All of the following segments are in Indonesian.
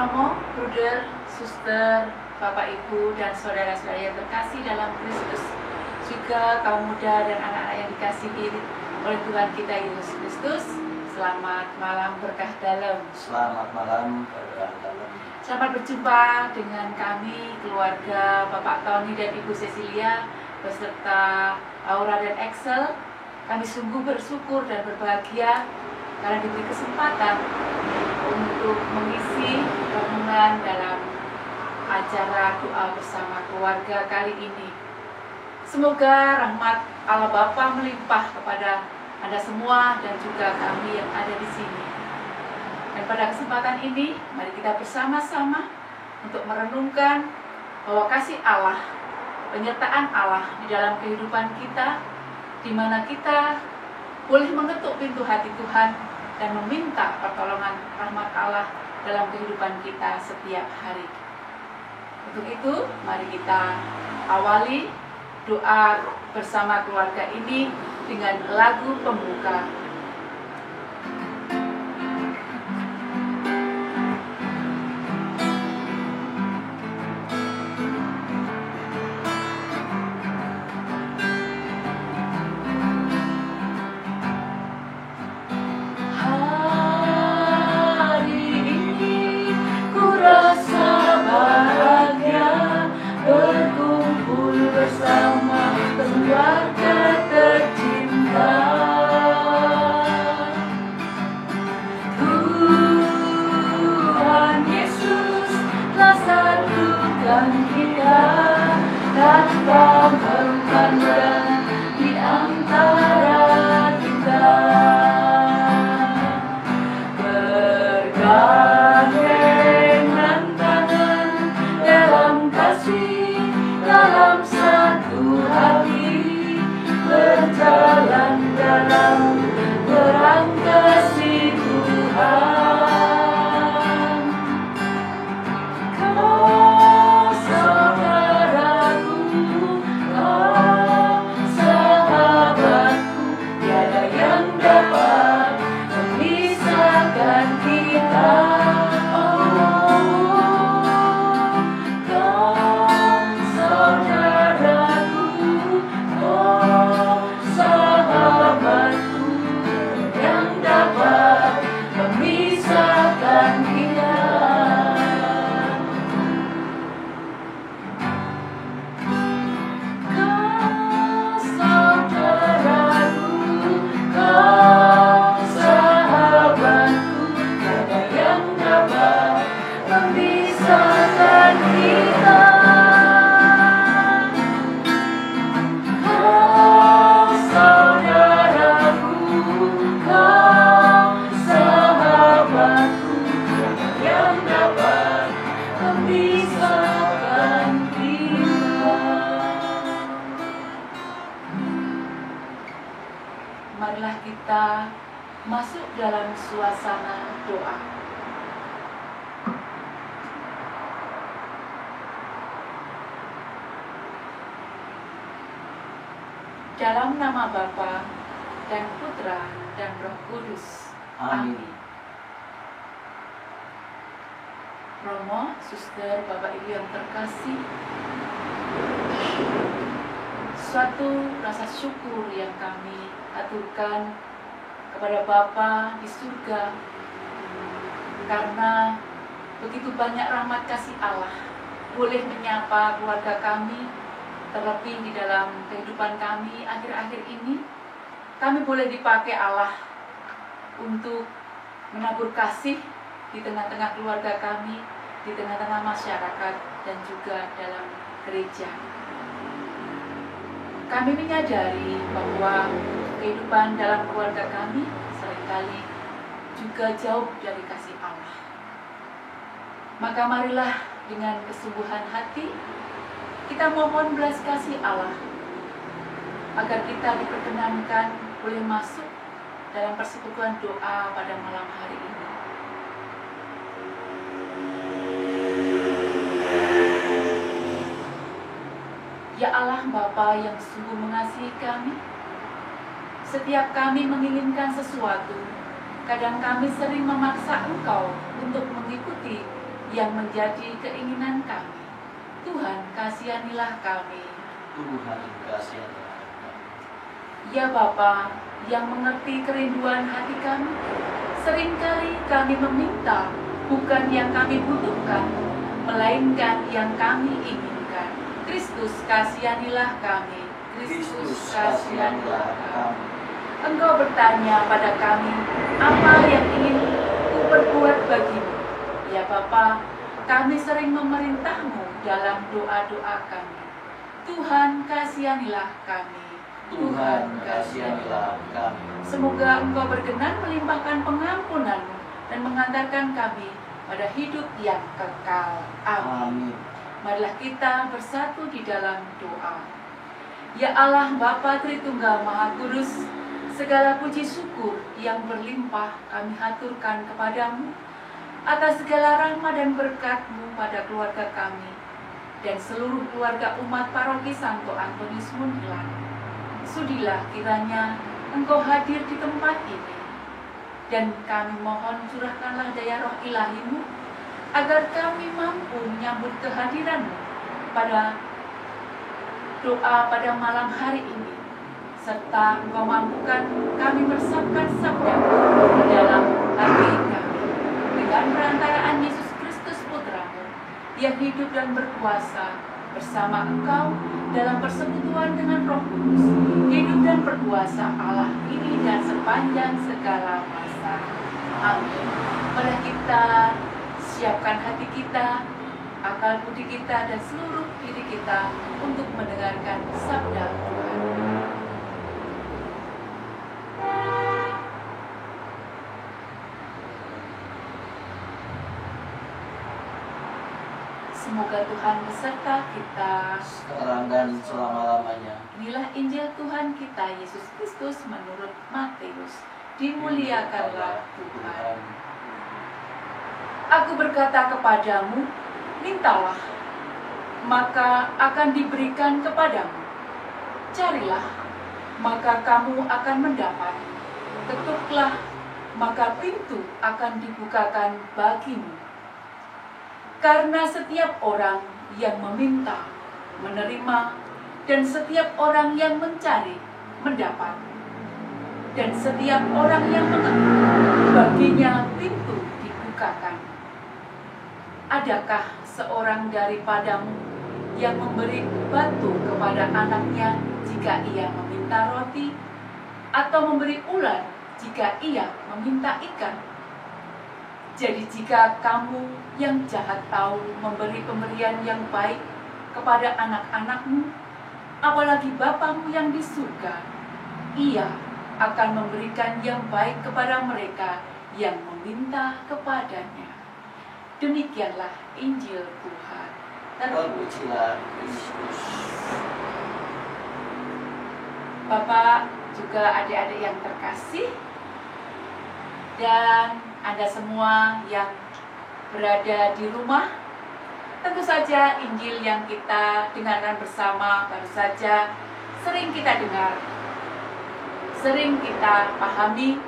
Romo, Bruder, Suster, Bapak Ibu, dan saudara-saudara yang terkasih dalam Kristus, juga kaum muda dan anak-anak yang dikasihi oleh Tuhan kita Yesus Kristus. Selamat malam berkah dalam. Selamat malam berkah dalam. Selamat berjumpa dengan kami, keluarga Bapak Tony dan Ibu Cecilia, beserta Aura dan Excel. Kami sungguh bersyukur dan berbahagia karena diberi kesempatan untuk mengisi renungan dalam acara doa bersama keluarga kali ini. Semoga rahmat Allah Bapa melimpah kepada Anda semua dan juga kami yang ada di sini. Dan pada kesempatan ini, mari kita bersama-sama untuk merenungkan bahwa kasih Allah, penyertaan Allah di dalam kehidupan kita, di mana kita boleh mengetuk pintu hati Tuhan dan meminta pertolongan rahmat Allah dalam kehidupan kita setiap hari. Untuk itu, mari kita awali doa bersama keluarga ini dengan lagu pembuka. Marilah kita masuk dalam suasana doa. Dalam nama Bapa dan Putra dan Roh Kudus. Amin. Romo, Suster, Bapak Ibu yang terkasih, suatu rasa syukur yang kami aturkan kepada Bapa di surga karena begitu banyak rahmat kasih Allah boleh menyapa keluarga kami, terlebih di dalam kehidupan kami akhir-akhir ini. Kami boleh dipakai Allah untuk menabur kasih di tengah-tengah keluarga kami, di tengah-tengah masyarakat dan juga dalam gereja. Kami menyadari bahwa kehidupan dalam keluarga kami seringkali juga jauh dari kasih Allah. Maka marilah dengan kesungguhan hati kita mohon belas kasih Allah agar kita diperkenankan boleh masuk dalam persekutuan doa pada malam hari ini. Ya Allah Bapa yang sungguh mengasihi kami, setiap kami menginginkan sesuatu, kadang kami sering memaksa Engkau untuk mengikuti yang menjadi keinginan kami. Tuhan, kasihanilah kami. Tuhan, kasihanilah kami. Ya Bapa, yang mengerti kerinduan hati kami, seringkali kami meminta bukan yang kami butuhkan, melainkan yang kami inginkan. Kristus, kasihanilah kami. Kristus, kasihanilah kami. Engkau bertanya pada kami, apa yang ingin ku perbuat bagimu? Ya Bapa, kami sering memerintahmu dalam doa-doa kami. Tuhan, kasihanilah kami. Tuhan, kasihanilah kami. Semoga Engkau berkenan melimpahkan pengampunan-Mu dan mengantarkan kami pada hidup yang kekal. Amin. Marilah kita bersatu di dalam doa. Ya Allah Bapa Tritunggal Maha Kudus, segala puji syukur yang berlimpah kami haturkan kepadamu atas segala rahmat dan berkat-Mu pada keluarga kami dan seluruh keluarga umat paroki Santo Antonius Muntilan. Sudilah kiranya Engkau hadir di tempat ini, dan kami mohon curahkanlah daya roh ilahi-Mu agar kami mampu menyambut kehadiran-Mu pada doa pada malam hari ini, serta Engkau mampukan kami meresapkan sabda-Mu di dalam hati kami dengan perantaraan Yesus Kristus Putra-Mu yang hidup dan berkuasa bersama Engkau dalam persekutuan dengan Roh Kudus, hidup dan berkuasa Allah ini dan sepanjang segala masa. Amin. Mari kita siapkan hati kita, akal budi kita, dan seluruh diri kita untuk mendengarkan sabda Tuhan. Semoga Tuhan beserta kita sekarang dan selama-lamanya. Inilah Injil Tuhan kita Yesus Kristus menurut Matius. Dimuliakanlah Tuhan. Aku berkata kepadamu, mintalah, maka akan diberikan kepadamu. Carilah, maka kamu akan mendapat. Ketuklah, maka pintu akan dibukakan bagimu. Karena setiap orang yang meminta, menerima, dan setiap orang yang mencari, mendapat. Dan setiap orang yang mengetuk, baginya pintu dibukakan. Adakah seorang daripadamu yang memberi batu kepada anaknya jika ia meminta roti, atau memberi ular jika ia meminta ikan? Jadi jika kamu yang jahat tahu memberi pemberian yang baik kepada anak-anakmu, apalagi Bapamu yang di surga, ia akan memberikan yang baik kepada mereka yang meminta kepadanya. Demikianlah Injil Tuhan. Terpujilah Kristus. Bapak, juga adik-adik yang terkasih, dan Anda semua yang berada di rumah, tentu saja Injil yang kita dengarkan bersama baru saja sering kita dengar, sering kita pahami,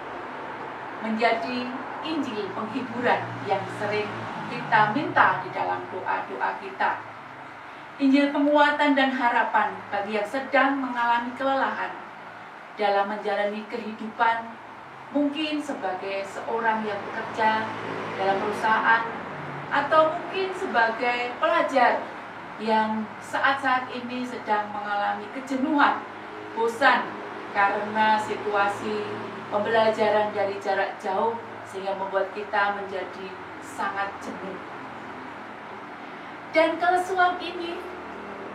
menjadi Injil penghiburan yang sering kita minta di dalam doa-doa kita. Injil penguatan dan harapan bagi yang sedang mengalami kelelahan dalam menjalani kehidupan, mungkin sebagai seorang yang bekerja dalam perusahaan, atau mungkin sebagai pelajar yang saat-saat ini sedang mengalami kejenuhan, bosan karena situasi pembelajaran dari jarak jauh sehingga membuat kita menjadi sangat jenuh. Dan kelesuan ini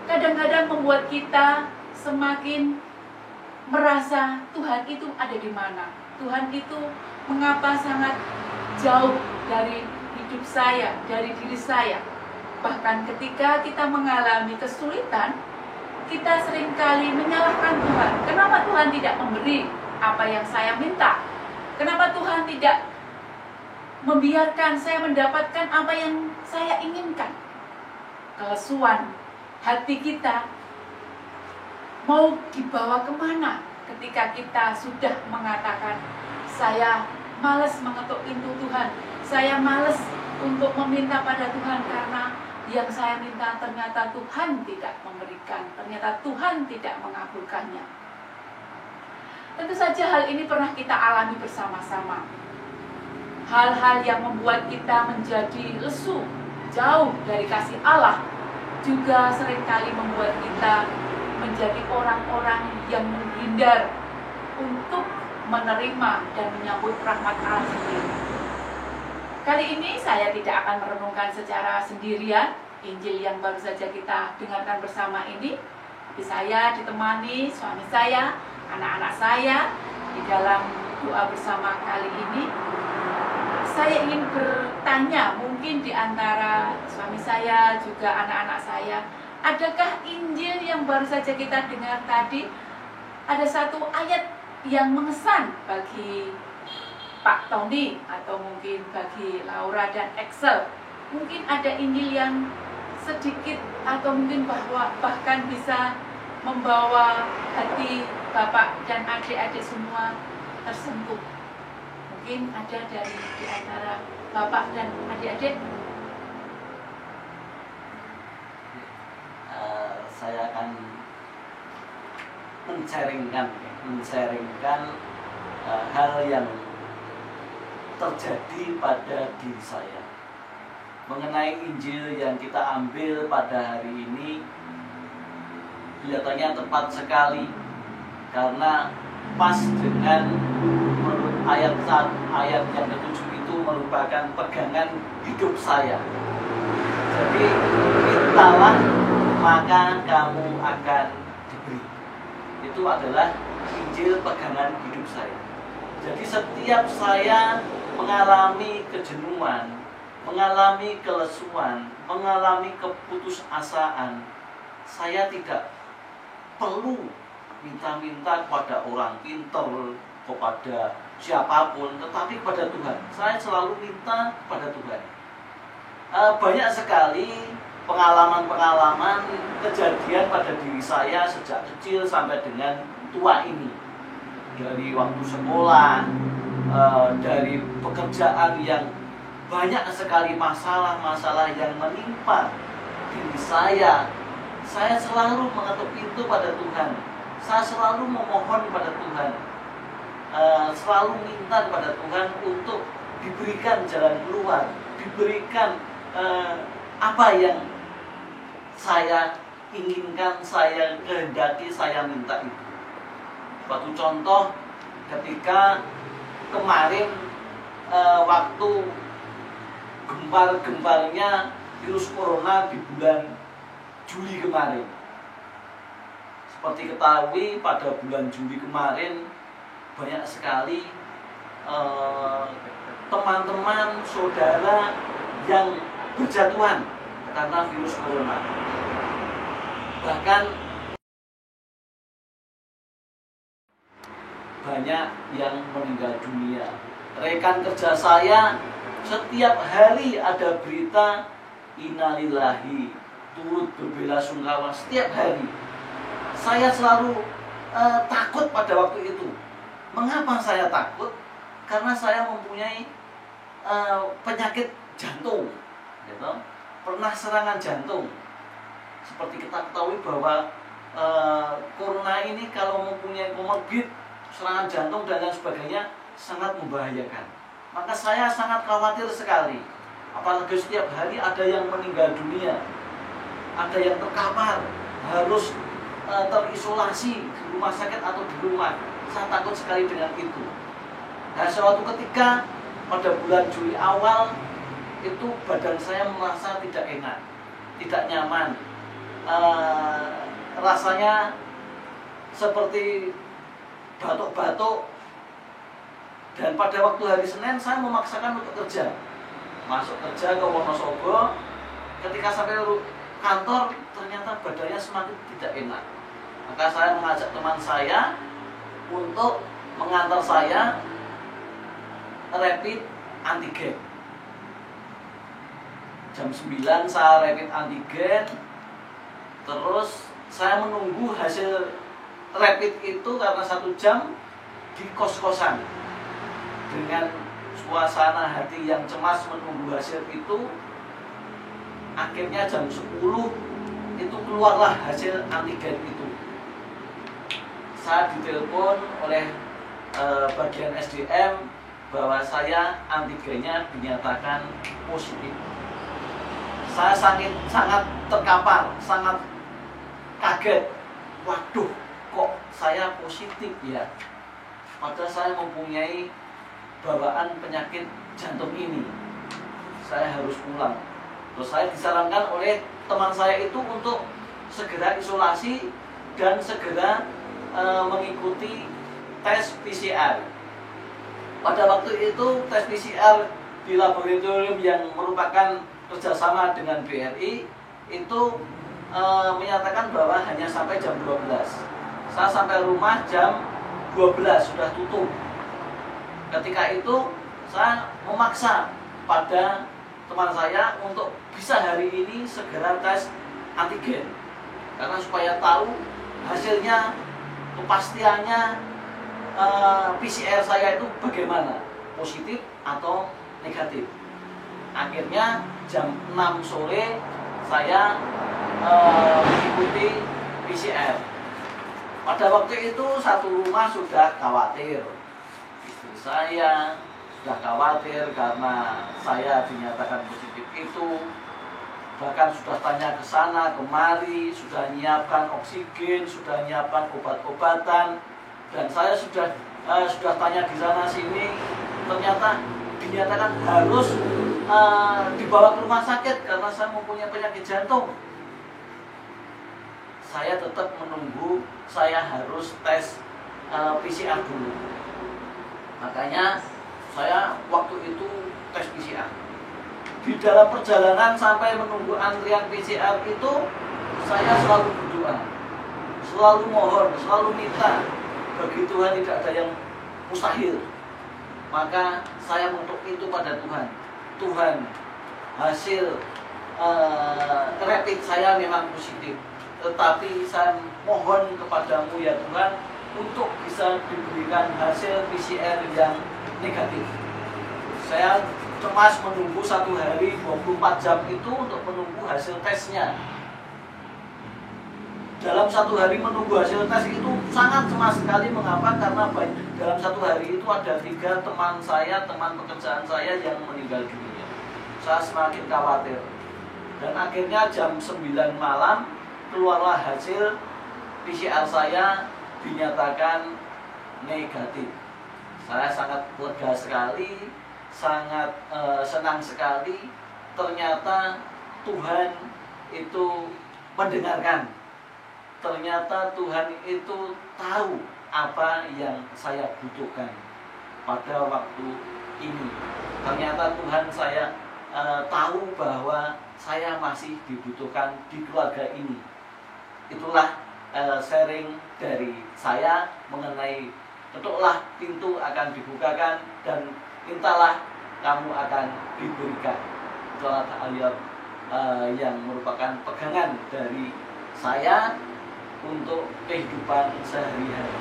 kadang-kadang membuat kita semakin merasa Tuhan itu ada di mana. Tuhan itu mengapa sangat jauh dari hidup saya, dari diri saya. Bahkan ketika kita mengalami kesulitan, kita seringkali menyalahkan Tuhan. Kenapa Tuhan tidak memberi apa yang saya minta? Kenapa Tuhan tidak membiarkan saya mendapatkan apa yang saya inginkan? Kelesuan hati kita mau dibawa kemana ketika kita sudah mengatakan, saya malas mengetuk pintu Tuhan, saya malas untuk meminta pada Tuhan, karena yang saya minta ternyata Tuhan tidak memberikan, ternyata Tuhan tidak mengabulkannya. Tentu saja hal ini pernah kita alami bersama-sama. Hal-hal yang membuat kita menjadi lesu, jauh dari kasih Allah, juga seringkali membuat kita menjadi orang-orang yang menghindar untuk menerima dan menyambut rahmat Allah sendiri. Kali ini saya tidak akan merenungkan secara sendirian Injil yang baru saja kita dengarkan bersama ini. Tapi saya ditemani suami saya, anak-anak saya di dalam doa bersama kali ini. Saya ingin bertanya, mungkin di antara suami saya juga anak-anak saya, adakah Injil yang baru saja kita dengar tadi ada satu ayat yang mengesan bagi Pak Tony atau mungkin bagi Laura dan Excel? Mungkin ada Injil yang sedikit atau mungkin bahkan bisa membawa hati Bapak dan adik-adik semua tersentuh. Mungkin ada dari di antara Bapak dan adik-adik. Saya akan men-sharingkan hal yang terjadi pada diri saya mengenai Injil yang kita ambil pada hari ini. Kelihatannya tepat sekali karena pas dengan ayat yang ke-7 itu merupakan pegangan hidup saya. Jadi mintalah maka kamu akan diberi. Itu adalah Injil pegangan hidup saya. Jadi setiap saya mengalami kejenuhan, mengalami kelesuan, mengalami keputusasaan, saya tidak perlu minta-minta kepada orang pintar, kepada siapapun, tetapi kepada Tuhan. Saya selalu minta kepada Tuhan. Banyak sekali pengalaman-pengalaman kejadian pada diri saya sejak kecil sampai dengan tua ini. Dari waktu sekolah, dari pekerjaan yang banyak sekali masalah-masalah yang menimpa diri saya selalu mengetuk pintu pada Tuhan. Saya selalu memohon pada Tuhan, selalu minta kepada Tuhan untuk diberikan jalan keluar, diberikan apa yang saya inginkan, saya kehendaki, saya minta itu. Suatu contoh ketika kemarin waktu gempar-gemparnya virus corona di bulan Juli kemarin. Seperti ketahui pada bulan Juli kemarin banyak sekali teman-teman, saudara yang berjatuhan karena virus corona. Bahkan banyak yang meninggal dunia. Rekan kerja saya setiap hari ada berita innalillahi, turut berbelasungkawa setiap hari. Saya selalu takut pada waktu itu. Mengapa saya takut? Karena saya mempunyai penyakit jantung, gitu. Pernah serangan jantung. Seperti kita ketahui bahwa corona ini kalau mempunyai komorbid, serangan jantung dan lain sebagainya, sangat membahayakan. Maka saya sangat khawatir sekali. Apalagi setiap hari ada yang meninggal dunia, ada yang terkapar, harus terisolasi di rumah sakit atau di rumah. Saya takut sekali dengan itu. Nah, suatu ketika pada bulan Juli awal itu badan saya merasa tidak enak, tidak nyaman. Rasanya seperti batuk-batuk. Dan pada waktu hari Senin saya memaksakan untuk kerja. Masuk kerja ke Wonosobo. Ketika sampai kantor ternyata badannya semakin tidak enak. Maka saya mengajak teman saya untuk mengantar saya rapid antigen. Jam 9 saya rapid antigen. Terus saya menunggu hasil rapid itu karena 1 jam di kos-kosan dengan suasana hati yang cemas menunggu hasil itu, akhirnya jam 10 itu keluarlah hasil antigen itu. Saya ditelepon oleh bagian SDM bahwa saya antigennya dinyatakan positif. Saya sangat terkapar, sangat kaget. Waduh, kok saya positif ya? Padahal saya mempunyai bawaan penyakit jantung ini. Saya harus pulang. Terus saya disarankan oleh teman saya itu untuk segera isolasi dan segera mengikuti tes PCR. Pada waktu itu tes PCR di laboratorium yang merupakan kerjasama dengan BRI itu menyatakan bahwa hanya sampai jam 12. Saya sampai rumah jam 12 sudah tutup. Ketika itu saya memaksa pada teman saya untuk bisa hari ini segera tes antigen, karena supaya tahu hasilnya, kepastiannya PCR saya itu bagaimana, positif atau negatif. Akhirnya jam 6 sore saya mengikuti PCR. Pada waktu itu satu rumah sudah khawatir. Istri saya sudah khawatir karena saya dinyatakan positif itu. Bahkan sudah tanya ke sana kemari, sudah nyiapkan oksigen, sudah nyiapkan obat-obatan, dan saya sudah tanya di sana sini. Ternyata dinyatakan harus dibawa ke rumah sakit karena saya mempunyai penyakit jantung. Saya tetap menunggu, saya harus tes PCR dulu. Makanya saya waktu itu tes PCR. Di dalam perjalanan sampai menunggu antrian PCR itu, saya selalu berdoa, selalu mohon, selalu minta bagi Tuhan tidak ada yang mustahil. Maka saya mengutuk itu pada Tuhan. Tuhan, hasil rapid saya memang positif, tetapi saya mohon kepadamu ya Tuhan untuk bisa diberikan hasil PCR yang negatif. Saya cemas menunggu 1 hari 24 jam itu untuk menunggu hasil tesnya. Dalam 1 hari menunggu hasil tes itu sangat cemas sekali. Mengapa? Karena dalam 1 hari itu ada 3 teman saya, teman pekerjaan saya yang meninggal dunia. Saya semakin khawatir. Dan akhirnya jam 9 malam keluarlah hasil PCR saya dinyatakan negatif. Saya sangat lega sekali, sangat senang sekali. Ternyata Tuhan itu mendengarkan. Ternyata Tuhan itu tahu apa yang saya butuhkan pada waktu ini. Ternyata Tuhan saya tahu bahwa saya masih dibutuhkan di keluarga ini. Itulah sharing dari saya mengenai ketuklah pintu akan dibukakan dan mintalah kamu akan diberikan. Itulah ayat yang merupakan pegangan dari saya untuk kehidupan sehari-hari.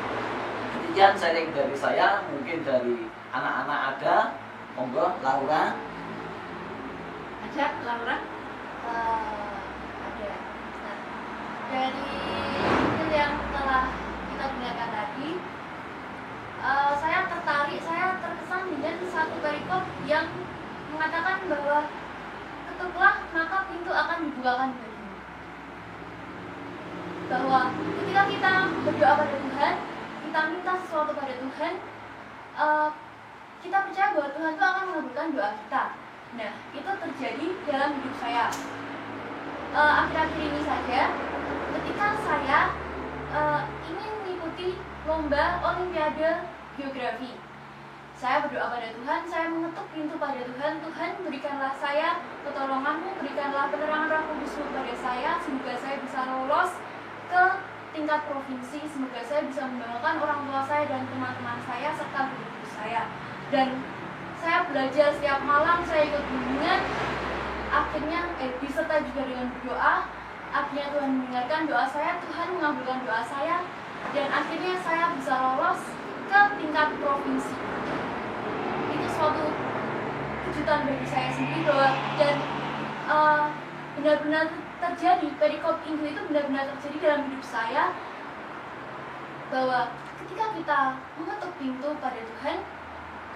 Demikian sharing dari saya. Mungkin dari anak-anak ada, monggo Laura. Ada Laura? Ada. Nah, dari hasil yang telah kita dengarkan tadi, saya tertarik, saya terkesan dengan satu perikop yang mengatakan bahwa ketuklah maka pintu akan dibukakan bagimu. Bahwa ketika kita berdoa pada Tuhan, kita minta sesuatu pada Tuhan, kita percaya bahwa Tuhan itu akan mengabulkan doa kita. Nah, itu terjadi dalam hidup saya. Akhir-akhir ini saja, ketika saya ingin mengikuti lomba Olimpiade Geografi, saya berdoa pada Tuhan, saya mengetuk pintu pada Tuhan. Tuhan, berikanlah saya pertolongan-Mu, berikanlah penerangan Roh Kudus-Mu pada saya, semoga saya bisa lolos ke tingkat provinsi, semoga saya bisa membanggakan orang tua saya dan teman-teman saya serta guru-guru saya. Dan saya belajar setiap malam, saya ikut bimbingan, akhirnya disertai juga dengan berdoa. Akhirnya Tuhan mendengarkan doa saya, Tuhan mengabulkan doa saya, dan akhirnya saya bisa lolos ke tingkat provinsi. Itu suatu kejutan bagi saya sendiri bahwa dan benar-benar terjadi, perikop Injil itu benar-benar terjadi dalam hidup saya, bahwa ketika kita mengetuk pintu pada Tuhan,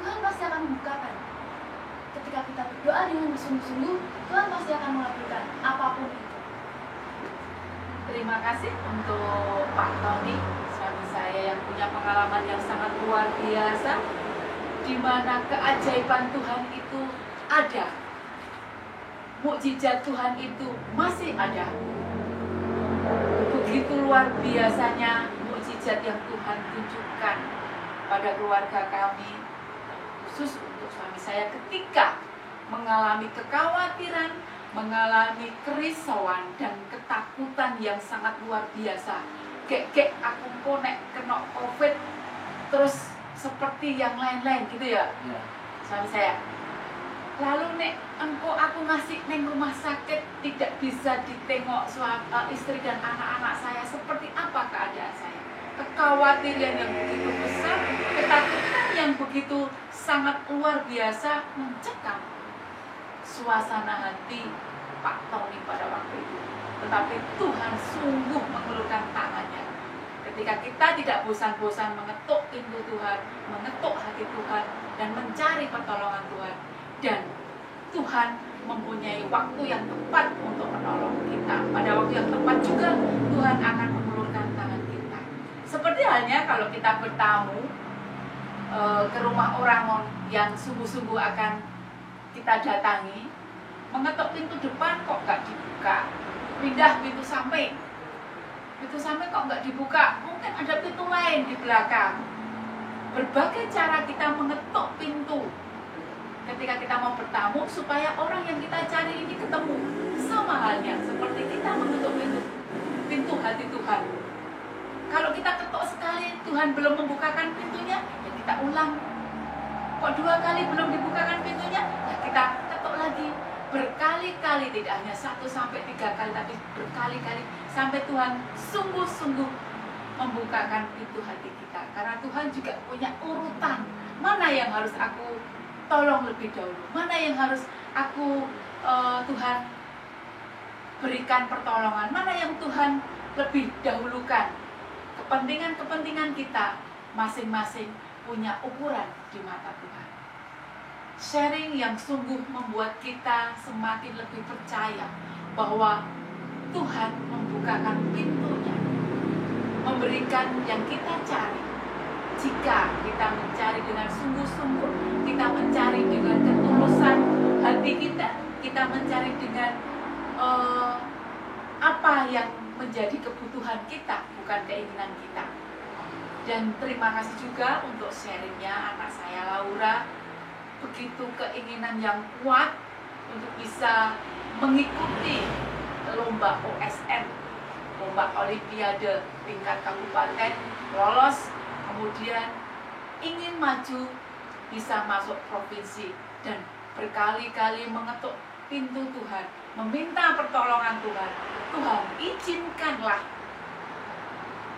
Tuhan pasti akan membukakan. Ketika kita berdoa dengan bersungguh-sungguh, Tuhan pasti akan mengabulkan apapun itu. Terima kasih untuk Pak Tony, suami saya yang punya pengalaman yang sangat luar biasa, di mana keajaiban Tuhan itu ada, mukjizat Tuhan itu masih ada. Begitu luar biasanya mukjizat yang Tuhan tunjukkan pada keluarga kami, khusus untuk suami saya ketika mengalami kekhawatiran, mengalami kerisauan dan ketakutan yang sangat luar biasa. Gek aku konek kena COVID terus seperti yang lain-lain gitu ya. Suami saya, lalu nek engkau aku ngasih neng rumah sakit tidak bisa ditengok istri dan anak-anak saya, seperti apa keadaan saya? Kekhawatiran yang begitu besar, ketakutan yang begitu sangat luar biasa mencekam suasana hati Pak Tony pada waktu itu. Tetapi Tuhan sungguh mengulurkan tangannya. Ketika kita tidak bosan-bosan mengetuk pintu Tuhan, mengetuk hati Tuhan, dan mencari pertolongan Tuhan. Dan Tuhan mempunyai waktu yang tepat untuk menolong kita. Pada waktu yang tepat juga Tuhan akan mengulurkan tangan kita. Seperti halnya kalau kita bertamu ke rumah orang yang sungguh-sungguh akan kita datangi, mengetuk pintu depan kok nggak dibuka, pindah pintu samping kok nggak dibuka, mungkin ada pintu lain di belakang. Berbagai cara kita mengetuk pintu ketika kita mau bertamu supaya orang yang kita cari ini ketemu. Sama halnya seperti kita mengetuk pintu hati Tuhan. Kalau kita ketuk sekali Tuhan belum membukakan pintunya, ya kita ulang. Kok 2 kali belum dibukakan pintunya, ya kita ketuk lagi. Berkali-kali, tidak hanya 1 sampai 3 kali, tapi berkali-kali sampai Tuhan sungguh-sungguh membukakan pintu hati kita. Karena Tuhan juga punya urutan, mana yang harus aku tolong lebih dahulu, mana yang harus aku Tuhan berikan pertolongan, mana yang Tuhan lebih dahulukan. Kepentingan-kepentingan kita masing-masing punya ukuran di mata Tuhan. Sharing yang sungguh membuat kita semakin lebih percaya bahwa Tuhan membukakan pintunya, memberikan yang kita cari. Jika kita mencari dengan sungguh-sungguh, kita mencari dengan ketulusan hati kita mencari dengan apa yang menjadi kebutuhan kita, bukan keinginan kita. Dan terima kasih juga untuk sharingnya anak saya Laura, begitu keinginan yang kuat untuk bisa mengikuti lomba OSN, lomba Olimpiade tingkat kabupaten, lolos, kemudian ingin maju bisa masuk provinsi, dan berkali-kali mengetuk pintu Tuhan, meminta pertolongan Tuhan. Tuhan, izinkanlah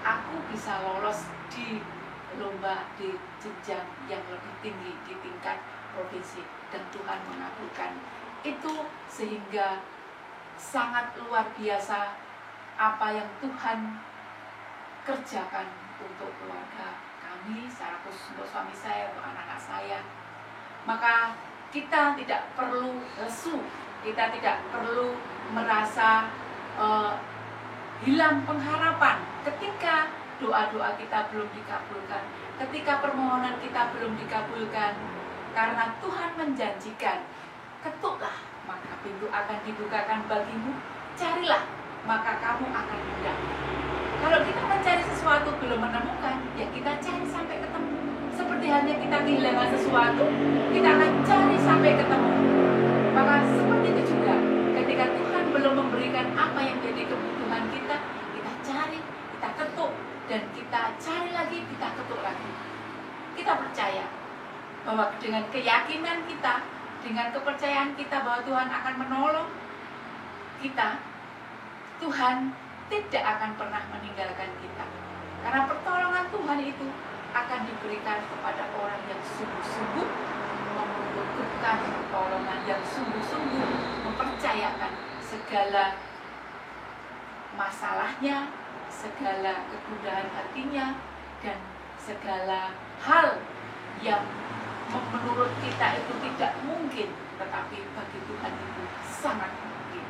aku bisa lolos di lomba di jenjang yang lebih tinggi di tingkat provinsi, dan Tuhan mengabulkan itu, sehingga sangat luar biasa apa yang Tuhan kerjakan untuk keluarga kami, secara khusus untuk suami saya, untuk anak-anak saya. Maka kita tidak perlu lesu, kita tidak perlu merasa hilang pengharapan ketika doa-doa kita belum dikabulkan, ketika permohonan kita belum dikabulkan. Karena Tuhan menjanjikan, ketuklah maka pintu akan dibukakan bagimu, carilah maka kamu akan mendapat. Kalau kita mencari sesuatu belum menemukan, ya kita cari sampai ketemu. Seperti halnya kita kehilangan sesuatu, kita akan cari sampai ketemu. Maka seperti itu juga, ketika Tuhan belum memberikan apa yang jadi kebutuhan kita, kita cari, kita ketuk, dan kita cari lagi, kita ketuk lagi. Kita percaya bahwa dengan keyakinan kita, dengan kepercayaan kita bahwa Tuhan akan menolong kita, Tuhan tidak akan pernah meninggalkan kita. Karena pertolongan Tuhan itu akan diberikan kepada orang yang sungguh-sungguh membutuhkan pertolongan yang sungguh-sungguh mempercayakan segala masalahnya, segala kegundahan hatinya, dan segala hal yang menurut kita itu tidak mungkin, tetapi bagi Tuhan itu sangat mungkin.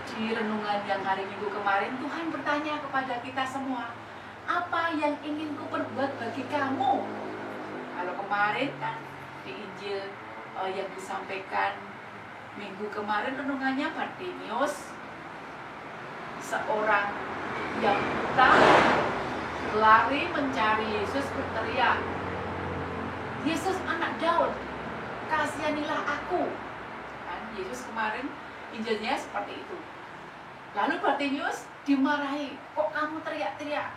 Di renungan yang hari Minggu kemarin, Tuhan bertanya kepada kita semua, apa yang ingin ku perbuat bagi kamu? Kalau kemarin kan di Injil yang disampaikan Minggu kemarin renungannya Bartimius, seorang yang buta, lari mencari Yesus, berteriak, Yesus anak Daud, kasihanilah aku. Kan Yesus kemarin Injilnya seperti itu. Lalu Bartimius dimarahi, kok kamu teriak-teriak?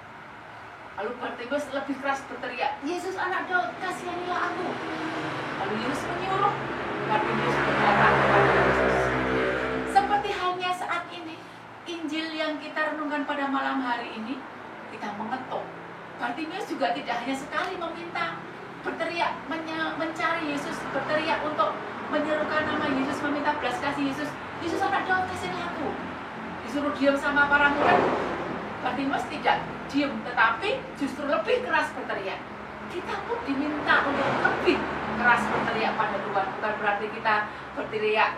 Lalu Bartimius lebih keras berteriak, Yesus anak Daud, kasihanilah aku. Lalu Yesus menyuruh Bartimius berdatang kepada Yesus. Seperti halnya saat ini, Injil yang kita renungkan pada malam hari ini, kita mengetuk. Bartimius juga tidak hanya sekali meminta, berteriak, mencari Yesus, berteriak untuk menyerukan nama Yesus, meminta belas kasih Yesus. Yesus anak Daud, kasihanilah aku. Disuruh diam sama para murid, Bartimius tidak diam, tetapi justru lebih keras berteriak. Kita pun diminta untuk lebih keras berteriak pada Tuhan. Bukan berarti kita berteriak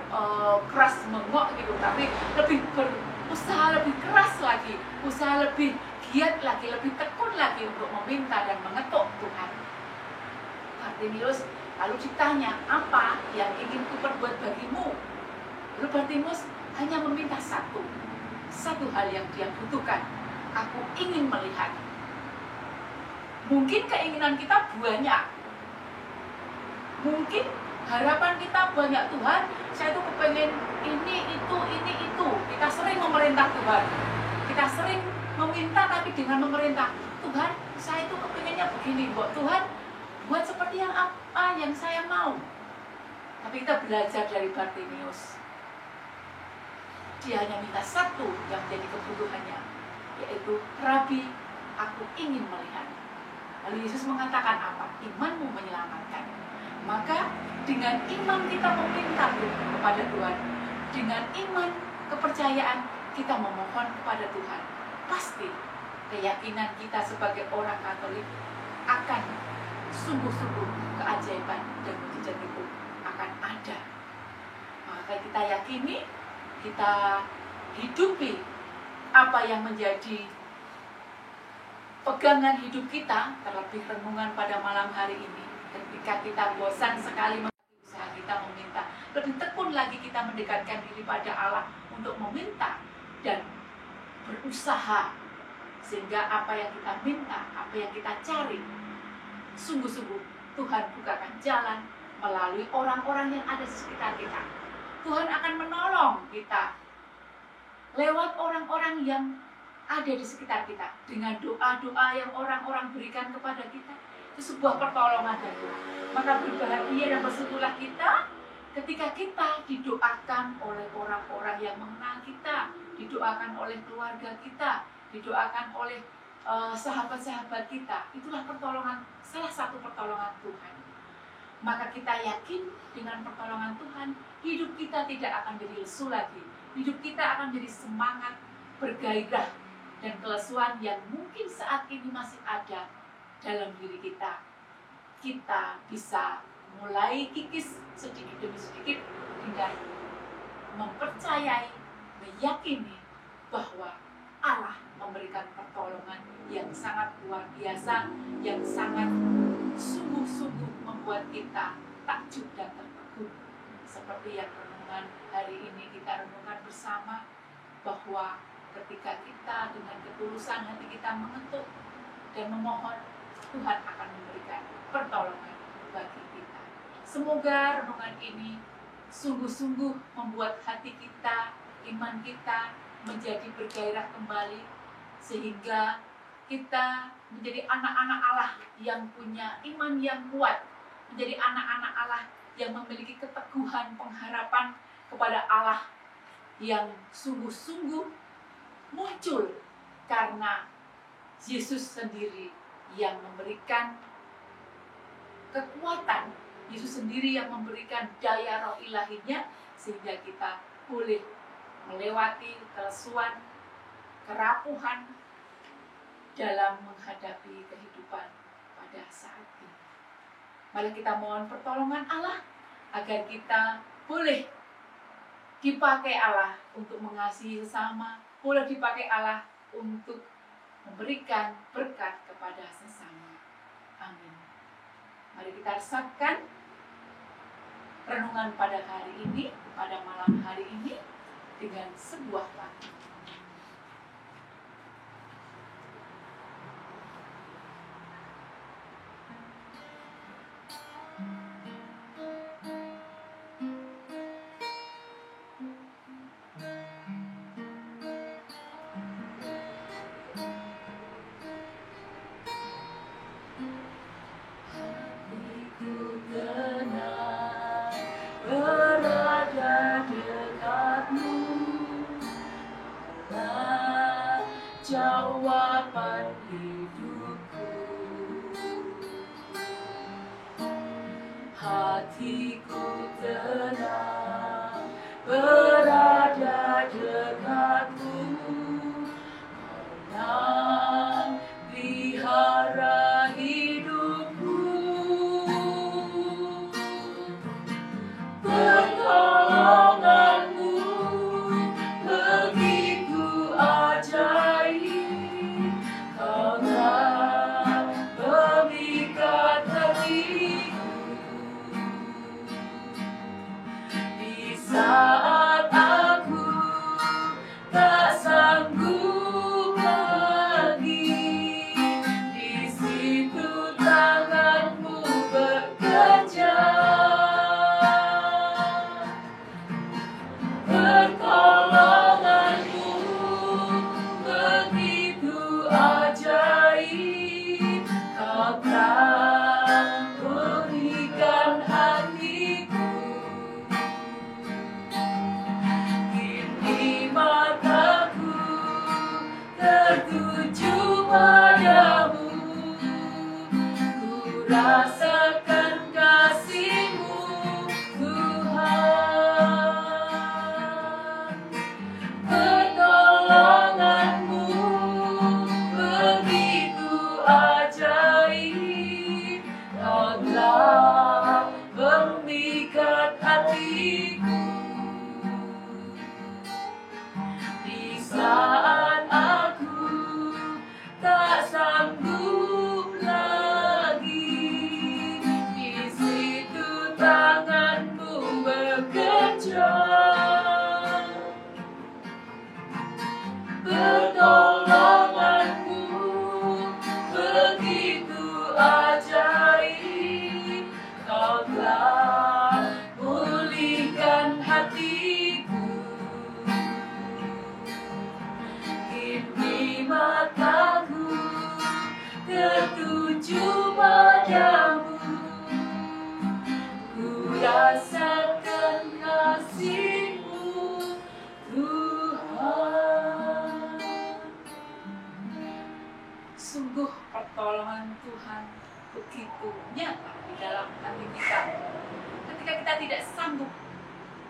keras mengok gitu, tapi lebih berusaha lebih keras lagi, usaha lebih giat lagi, lebih tekun lagi untuk meminta dan mengetuk Tuhan. Bartimius lalu ditanya, apa yang ingin ku perbuat bagimu? Lalu Bartimius hanya meminta satu hal yang dia butuhkan. Aku ingin melihat. Mungkin keinginan kita banyak. Mungkin harapan kita banyak, Tuhan, saya tuh kepengen ini, itu. Kita sering memerintah Tuhan. Kita sering meminta tapi dengan memerintah. Tuhan, saya tuh kepengennya begini, buat Tuhan, buat seperti yang apa yang saya mau. Tapi kita belajar dari Bartimius. Dia hanya minta satu yang jadi kebutuhannya, yaitu, Rabi, aku ingin melihat. Lalu Yesus mengatakan apa? Imanmu menyelamatkan. Maka dengan iman kita meminta kepada Tuhan, dengan iman kepercayaan kita memohon kepada Tuhan, pasti keyakinan kita sebagai orang Katolik akan sungguh-sungguh keajaiban dan mujizat itu akan ada. Maka kita yakini, kita hidupi apa yang menjadi pegangan hidup kita, terlebih renungan pada malam hari ini. Ketika kita bosan sekali usaha kita meminta, lebih tekun lagi kita mendekatkan diri pada Allah untuk meminta dan berusaha, sehingga apa yang kita minta, apa yang kita cari, sungguh-sungguh Tuhan bukakan jalan melalui orang-orang yang ada di sekitar kita. Tuhan akan menolong kita lewat orang-orang yang ada di sekitar kita, dengan doa-doa yang orang-orang berikan kepada kita. Itu sebuah pertolongan dari Tuhan. Maka berbahagia dan bersyukurlah kita ketika kita didoakan oleh orang-orang yang mengenal kita, didoakan oleh keluarga kita, didoakan oleh sahabat-sahabat kita. Itulah pertolongan, salah satu pertolongan Tuhan. Maka kita yakin dengan pertolongan Tuhan, hidup kita tidak akan jadi lesu lagi. Hidup kita akan jadi semangat, bergairah, dan kelesuan yang mungkin saat ini masih ada dalam diri kita. Kita bisa mulai kikis sedikit demi sedikit dengan mempercayai, meyakini bahwa Allah memberikan pertolongan yang sangat luar biasa, yang sangat sungguh-sungguh membuat kita takjub dan tertegun. Seperti yang renungan hari ini kita renungkan bersama, bahwa ketika kita dengan ketulusan hati kita mengetuk dan memohon, Tuhan akan memberikan pertolongan bagi kita. Semoga renungan ini sungguh-sungguh membuat hati kita, iman kita menjadi bergairah kembali, sehingga kita menjadi anak-anak Allah yang punya iman yang kuat, menjadi anak-anak Allah yang memiliki keteguhan pengharapan kepada Allah yang sungguh-sungguh muncul karena Yesus sendiri yang memberikan kekuatan Yesus sendiri yang memberikan daya roh ilahinya sehingga kita boleh melewati kelesuan, kerapuhan dalam menghadapi kehidupan pada saat ini. Mari kita mohon pertolongan Allah agar kita boleh dipakai Allah untuk mengasihi sesama, boleh dipakai Allah untuk memberikan berkat kepada sesama. Amin. Mari kita resapkan renungan pada hari ini, pada malam hari ini dengan sebuah lagu. Jawaban hidupku, hatiku tenang berada dekatmu, menang pelihara hidupku. Pertolonganmu begitu ajaib, Kau telah memikat hatiku. Di saat aku tak sanggup lagi, di situ tanganmu bekerja. Pertolonganmu begitu ajaib, Kau telah berikan hatiku. Kini mataku tertuju padamu, ku rasakan kasih-Mu, Tuhan. Pertolonganmu begitu ajaib, Kau telah memikat hatiku. Di saat aku tak sanggup lagi, di situ tanganmu bekerja. Pertolonganmu begitu ajaib, Kau telah pulihkan hatiku. Kini mataku tertuju padamu, ku rasakan kasih-Mu, Tuhan. Sungguh pertolongan Tuhan begitu nyata di dalam hati kita. Ketika kita tidak sanggup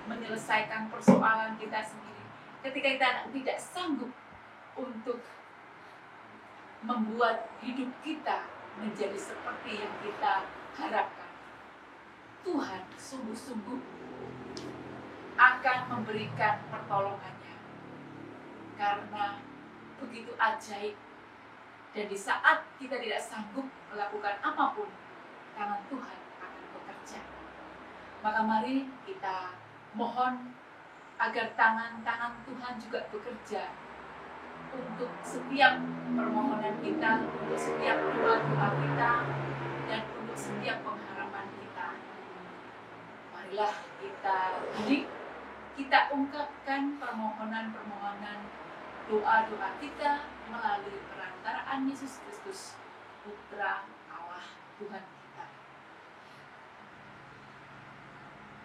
menyelesaikan persoalan kita sendiri, ketika kita tidak sanggup untuk membuat hidup kita menjadi seperti yang kita harapkan, Tuhan sungguh-sungguh akan memberikan pertolongannya karena begitu ajaib. Dan di saat kita tidak sanggup melakukan apapun, tangan Tuhan akan bekerja. Maka mari kita mohon agar tangan-tangan Tuhan juga bekerja untuk setiap permohonan kita, untuk setiap doa-doa kita, dan untuk setiap pengharapan kita. Marilah kita hadir, kita ungkapkan permohonan-permohonan, doa-doa kita melalui perantaraan Yesus Kristus, Putra Allah Tuhan kita.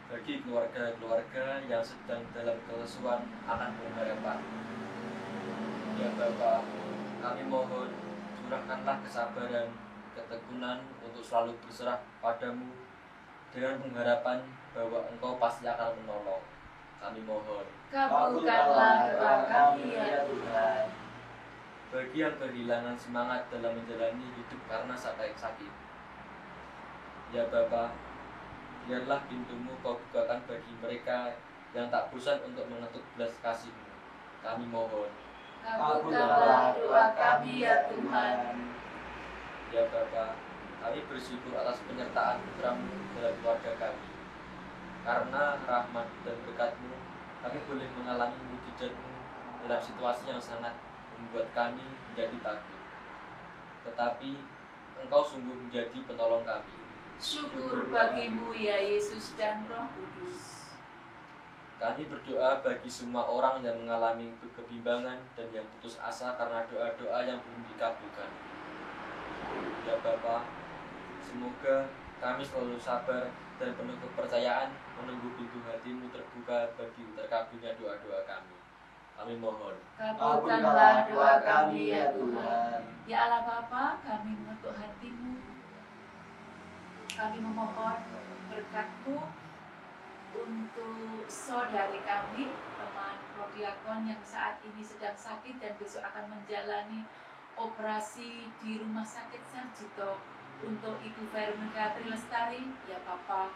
Bagi keluarga-keluarga yang sedang dalam kelesuan akan pengharapan, ya Bapa, kami mohon curahkanlah kesabaran, ketekunan untuk selalu berserah padamu dengan pengharapan bahwa Engkau pasti akan menolong. Kami mohon. Kabulkanlah doa kami ya Tuhan. Bagi yang kehilangan semangat dalam menjalani hidup karena sakit, ya Bapa, biarlah pintu-Mu Kau bukakan bagi mereka yang tak bosan untuk mengetuk belas kasih-Mu. Kami mohon. Kabulkanlah doa kami ya Tuhan. Ya Bapa, kami bersyukur atas penyertaan Putra-Mu dalam keluarga kami. Karena rahmat dan berkat-Mu, kami boleh mengalami mujizat-Mu dalam situasi yang sangat membuat kami menjadi takut. Tetapi Engkau sungguh menjadi penolong kami. Syukur bagimu ya Yesus dan Roh Kudus. Kami berdoa bagi semua orang yang mengalami kebimbangan dan yang putus asa karena doa-doa yang belum dikabulkan. Ya Bapa, semoga kami selalu sabar dan penuh kepercayaan menunggu pintu hati-Mu terbuka bagi terkabulnya doa-doa kami. Kami mohon. Kabulkanlah doa kami ya Tuhan. Ya Allah Bapa, kami mengetuk hati-Mu. Kami memohon berkat-Mu untuk saudari kami, teman Prodiakon yang saat ini sedang sakit dan besok akan menjalani operasi di Rumah Sakit Sarjito. Untuk Ibu Veronica Trilestari, ya Bapa,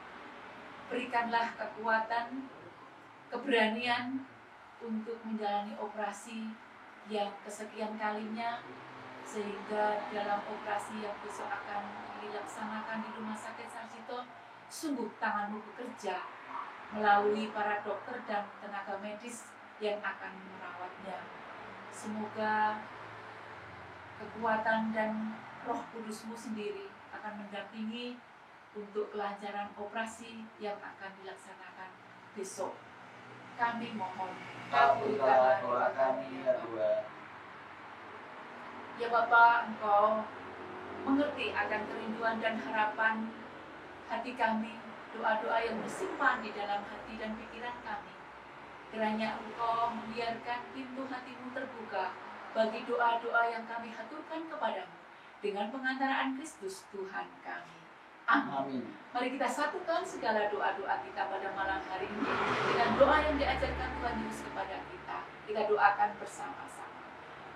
berikanlah kekuatan, keberanian untuk menjalani operasi yang kesekian kalinya, sehingga dalam operasi yang besok akan dilaksanakan di Rumah Sakit Sarjito, sungguh tangan-Mu bekerja melalui para dokter dan tenaga medis yang akan merawatnya. Semoga kekuatan dan Roh Kudus-Mu sendiri akan mendampingi untuk kelancaran operasi yang akan dilaksanakan besok. Kami mohon. Kabulkanlah doa kami ya Tuhan. Ya Bapa, Engkau mengerti akan kerinduan dan harapan hati kami, doa-doa yang bersimpan di dalam hati dan pikiran kami. Kiranya Engkau membiarkan pintu hati-Mu terbuka bagi doa-doa yang kami haturkan kepadamu dengan pengantaraan Kristus Tuhan kami. Amin. Amin. Mari kita satukan segala doa-doa kita pada malam hari ini dengan doa yang diajarkan Tuhan Yesus kepada kita. Kita doakan bersama-sama.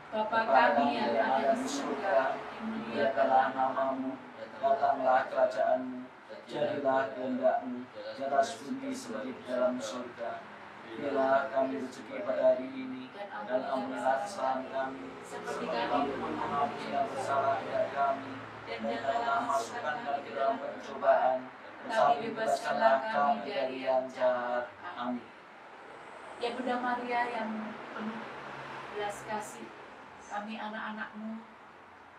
Bapa kami yang ada di surga, dimuliakanlah nama-Mu, datanglah kerajaan-Mu, jadilah kehendak-Mu di atas bumi seperti di dalam surga. Berilah kami rezeki pada hari ini, dan ampunilah kesalahan kami, seperti kami pun mengampuni yang bersalah kepada kami. Dan janganlah masukkan kami ke dalam pencobaan, tetapi bebaskanlah kami dari yang jahat. Amin. Ya Bunda Maria yang penuh belas kasih, kami anak-anak-Mu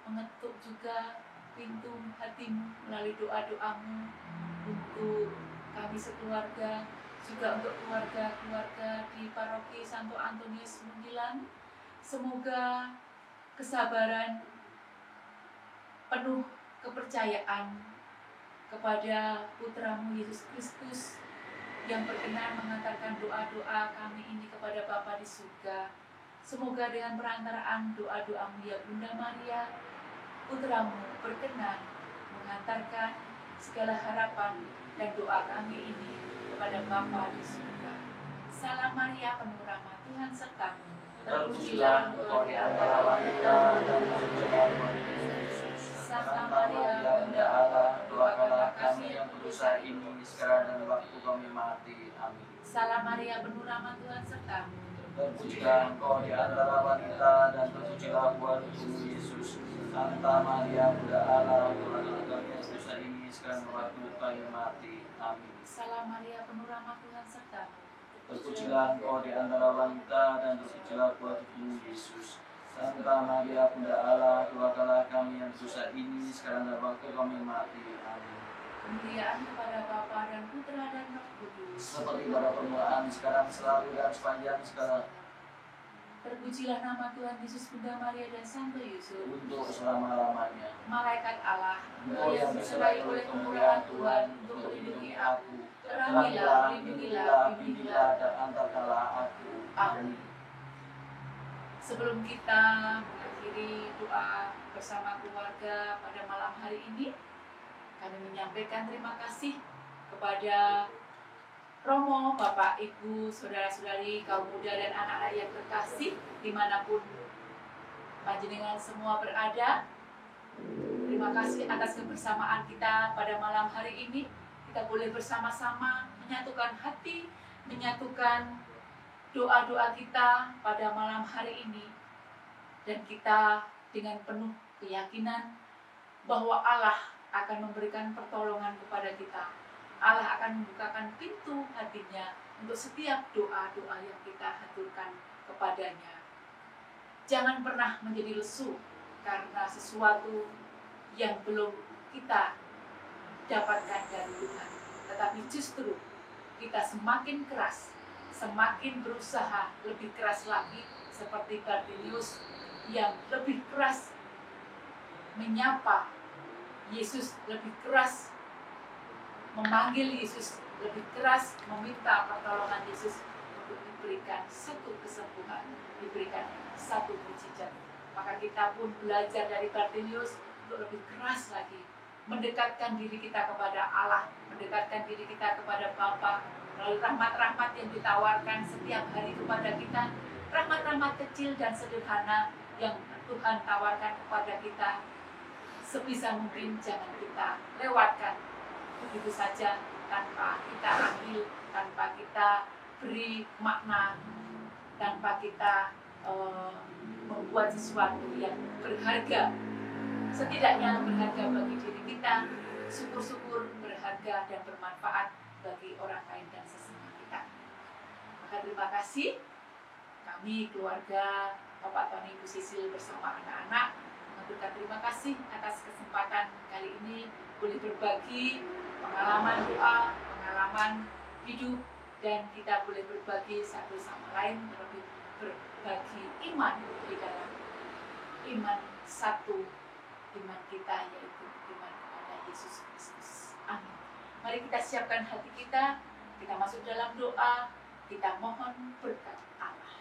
mengetuk juga pintu hati-Mu melalui doa-doa-Mu untuk kami sekeluarga, juga untuk keluarga-keluarga di Paroki Santo Antonius Muntilan. Semoga kesabaran, penuh kepercayaan kepada Putra-Mu Yesus Kristus yang berkenan mengantarkan doa-doa kami ini kepada Bapa di surga. Semoga dengan perantaraan doa-doa-Mu ya Bunda Maria, Putra-Mu berkenan mengantarkan segala harapan dan doa kami ini kepada Bapa di surga. Salam Maria, penuh rahmat, Tuhan serta-Mu. Terpujilah Engkau di antara wanita, dan terpujilah Santa Maria, Bunda Allah, doakanlah kami yang berdosa ini sekarang dan waktu kami mati. Amin. Salam Maria, penuh rahmat, Tuhan serta-Mu. Terpujilah Engkau di antara wanita, dan terpujilah buah tubuhmu Yesus. Santa Maria, Bunda Allah, doakanlah kami yang berdosa ini sekarang dan waktu kami mati. Amin. Salam Maria, penuh rahmat, Tuhan serta-Mu. Terpujilah Engkau di antara wanita, dan terpujilah buah tubuhmu Yesus. Santa Maria, Bunda Allah, doakanlah kami yang berdosa ini sekarang dan waktu kami mati. Amin. Kemuliaan kepada Bapa dan Putra dan Roh Kudus. Seperti pada permulaan, sekarang, selalu, dan sepanjang segala. Terpujilah nama Tuhan Yesus, Bunda Maria dan Santo Yusuf. Untuk selama-lamanya. Malaikat Allah, Engkau yang diserai oleh kemurahan Tuhan untuk melindungi aku. Terangilah, lindungilah, bimbinglah, dan antarkanlah aku. Amin. Sebelum kita mengakhiri doa bersama keluarga pada malam hari ini, kami menyampaikan terima kasih kepada Romo, Bapak, Ibu, Saudara-saudari, kaum muda dan anak-anak yang terkasih dimanapun panjenengan semua berada. Terima kasih atas kebersamaan kita pada malam hari ini. Kita boleh bersama-sama menyatukan hati, menyatukan doa-doa kita pada malam hari ini. Dan kita dengan penuh keyakinan bahwa Allah akan memberikan pertolongan kepada kita. Allah akan membukakan pintu hatinya untuk setiap doa-doa yang kita haturkan kepadanya. Jangan pernah menjadi lesu karena sesuatu yang belum kita dapatkan dari Tuhan. Tetapi justru kita semakin keras, semakin berusaha lebih keras lagi, seperti Bartimius yang lebih keras menyapa Yesus, lebih keras memanggil Yesus, lebih keras meminta pertolongan Yesus untuk diberikan satu kesembuhan, diberikan satu mujizat. Maka kita pun belajar dari Bartimius untuk lebih keras lagi mendekatkan diri kita kepada Allah, mendekatkan diri kita kepada Bapa melalui rahmat-rahmat yang ditawarkan setiap hari kepada kita, rahmat-rahmat kecil dan sederhana yang Tuhan tawarkan kepada kita. Sebisa mungkin jangan kita lewatkan begitu saja tanpa kita ambil, tanpa kita beri makna, tanpa kita membuat sesuatu yang berharga. Setidaknya berharga bagi diri kita, syukur-syukur berharga dan bermanfaat bagi orang lain dan sesama kita. Maka terima kasih kami keluarga Bapak Tony, Ibu Sisil bersama anak-anak mengaturkan terima kasih atas kesempatan kali ini boleh berbagi pengalaman doa, pengalaman hidup, dan kita boleh berbagi satu sama lain, terlebih berbagi iman di dalam iman satu, iman kita yaitu iman kepada Yesus Kristus. Amin. Mari kita siapkan hati kita masuk dalam doa, kita mohon berkat Allah.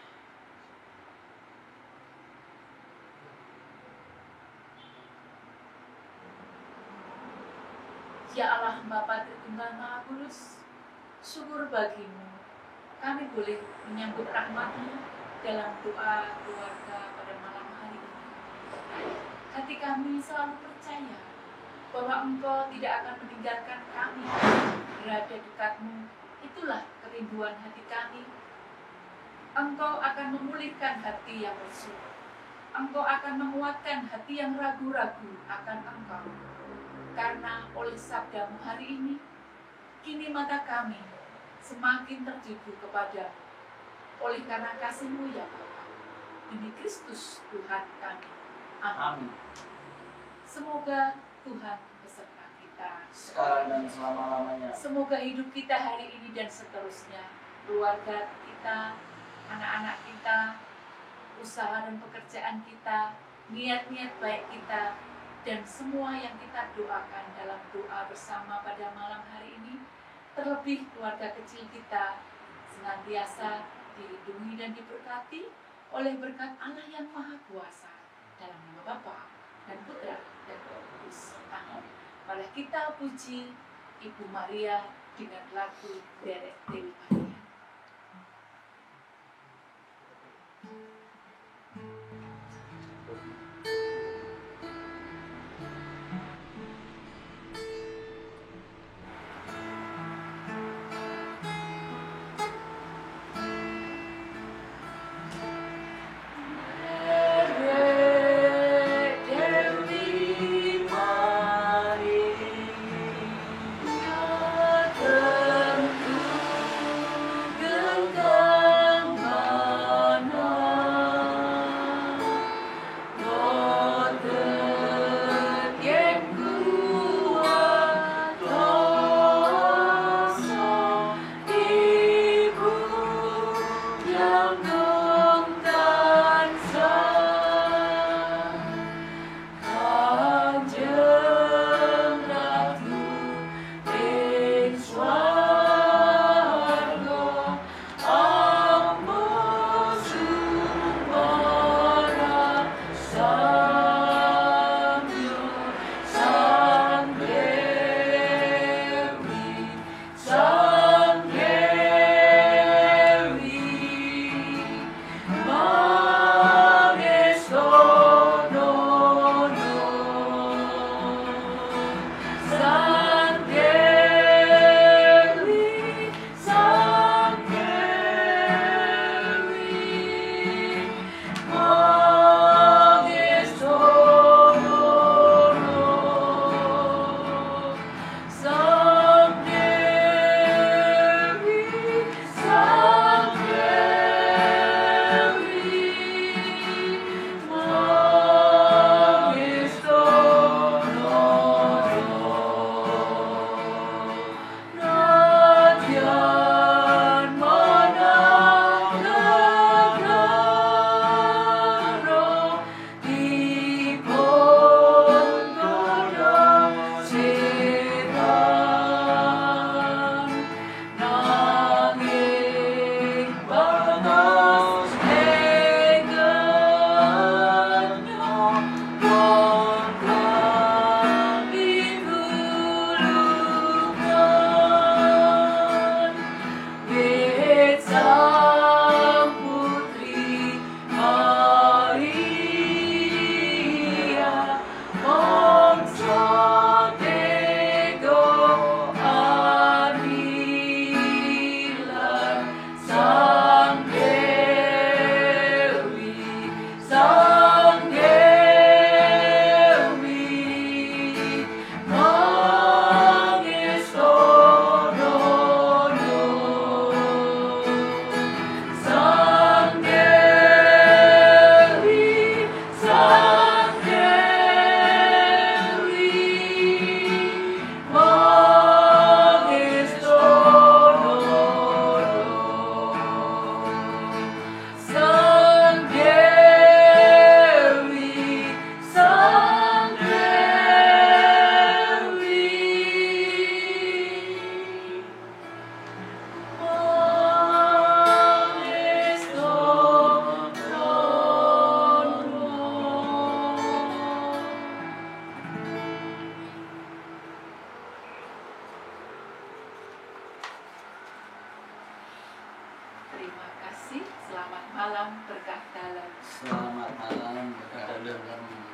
Ya Allah Bapa Tritunggal Maha Kudus, syukur bagimu kami boleh menyambut rahmat-Mu dalam doa keluarga pada malam hari ini. Hati kami selalu percaya bahwa Engkau tidak akan meninggalkan kami berada dekat-Mu. Itulah kerinduan hati kami. Engkau akan memulihkan hati yang lesu. Engkau akan menguatkan hati yang ragu-ragu akan Engkau. Karena oleh sabda-Mu hari ini, kini mata kami semakin tertuju kepada-Mu. Oleh karena kasih-Mu ya Bapa, demi Kristus Tuhan kami. Amin. Semoga Tuhan beserta kita sekarang dan selama-lamanya. Semoga hidup kita hari ini dan seterusnya, keluarga kita, anak-anak kita, usaha dan pekerjaan kita, niat-niat baik kita, dan semua yang kita doakan dalam doa bersama pada malam hari ini, terlebih keluarga kecil kita, senantiasa dilindungi dan diberkati oleh berkat Allah yang Maha Kuasa, dalam nama Bapa dan Putra dan Roh Kudus. Amin. Mari kita puji Ibu Maria dengan lagu Derek Dewi Maria. Terima kasih. Selamat malam berkah dalam. Selamat malam berkah dalam.